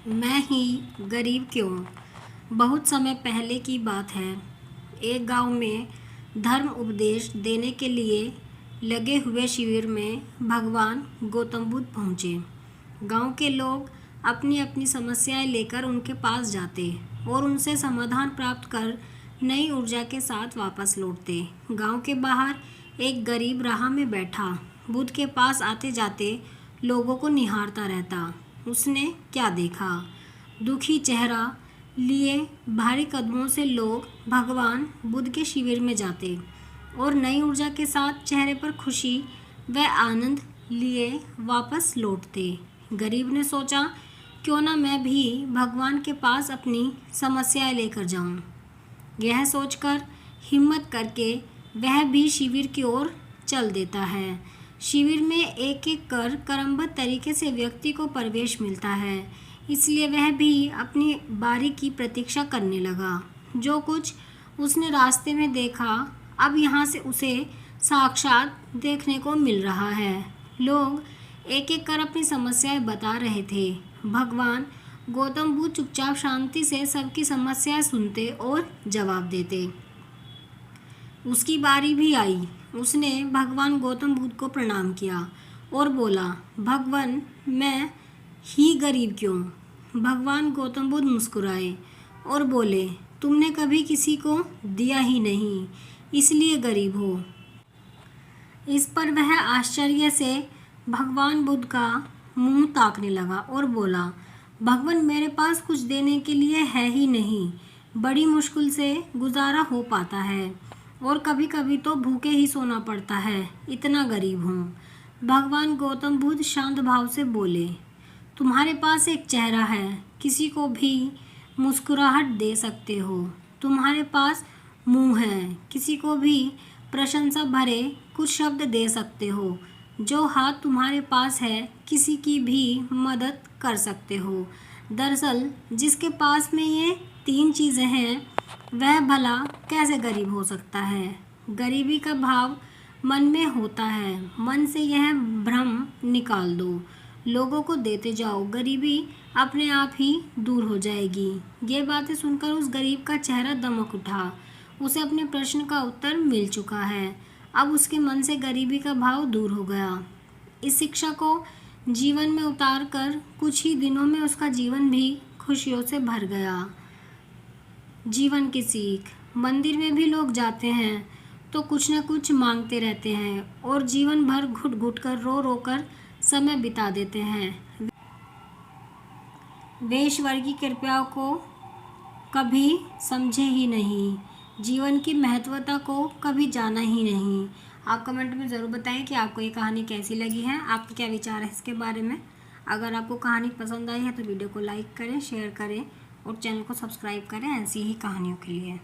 मैं ही गरीब क्यों। बहुत समय पहले की बात है। एक गांव में धर्म उपदेश देने के लिए लगे हुए शिविर में भगवान गौतम बुद्ध पहुँचे। गांव के लोग अपनी अपनी समस्याएं लेकर उनके पास जाते और उनसे समाधान प्राप्त कर नई ऊर्जा के साथ वापस लौटते। गांव के बाहर एक गरीब राह में बैठा बुद्ध के पास आते जाते लोगों को निहारता रहता। उसने क्या देखा? दुखी चेहरा लिए भारी कदमों से लोग भगवान बुद्ध के शिविर में जाते और नई ऊर्जा के साथ चेहरे पर खुशी व आनंद लिए वापस लौटते। गरीब ने सोचा, क्यों ना मैं भी भगवान के पास अपनी समस्याएं लेकर जाऊं। यह सोचकर हिम्मत करके वह भी शिविर की ओर चल देता है। शिविर में एक एक कर क्रमबद्ध तरीके से व्यक्ति को प्रवेश मिलता है, इसलिए वह भी अपनी बारी की प्रतीक्षा करने लगा। जो कुछ उसने रास्ते में देखा, अब यहाँ से उसे साक्षात देखने को मिल रहा है। लोग एक एक कर अपनी समस्याएं बता रहे थे। भगवान गौतम बुद्ध चुपचाप शांति से सबकी समस्याएं सुनते और जवाब देते। उसकी बारी भी आई। उसने भगवान गौतम बुद्ध को प्रणाम किया और बोला, भगवान मैं ही गरीब क्यों। भगवान गौतम बुद्ध मुस्कुराए और बोले, तुमने कभी किसी को दिया ही नहीं, इसलिए गरीब हो। इस पर वह आश्चर्य से भगवान बुद्ध का मुंह ताकने लगा और बोला, भगवान मेरे पास कुछ देने के लिए है ही नहीं। बड़ी मुश्किल से गुजारा हो पाता है और कभी कभी तो भूखे ही सोना पड़ता है, इतना गरीब हूँ। भगवान गौतम बुद्ध शांत भाव से बोले, तुम्हारे पास एक चेहरा है, किसी को भी मुस्कुराहट दे सकते हो। तुम्हारे पास मुंह है, किसी को भी प्रशंसा भरे कुछ शब्द दे सकते हो। जो हाथ तुम्हारे पास है, किसी की भी मदद कर सकते हो। दरअसल जिसके पास में ये 3 चीज़ें हैं, वह भला कैसे गरीब हो सकता है। गरीबी का भाव मन में होता है, मन से यह भ्रम निकाल दो। लोगों को देते जाओ, गरीबी अपने आप ही दूर हो जाएगी। ये बातें सुनकर उस गरीब का चेहरा दमक उठा। उसे अपने प्रश्न का उत्तर मिल चुका है। अब उसके मन से गरीबी का भाव दूर हो गया। इस शिक्षा को जीवन में उतार कर कुछ ही दिनों में उसका जीवन भी खुशियों से भर गया। जीवन की सीख। मंदिर में भी लोग जाते हैं तो कुछ न कुछ मांगते रहते हैं और जीवन भर घुट घुट कर रो रो कर समय बिता देते हैं। वे ईश्वर की कृपा को कभी समझे ही नहीं, जीवन की महत्वता को कभी जाना ही नहीं। आप कमेंट में ज़रूर बताएं कि आपको ये कहानी कैसी लगी है, आपके क्या विचार है इसके बारे में। अगर आपको कहानी पसंद आई है तो वीडियो को लाइक करें, शेयर करें और चैनल को सब्सक्राइब करें ऐसी ही कहानियों के लिए।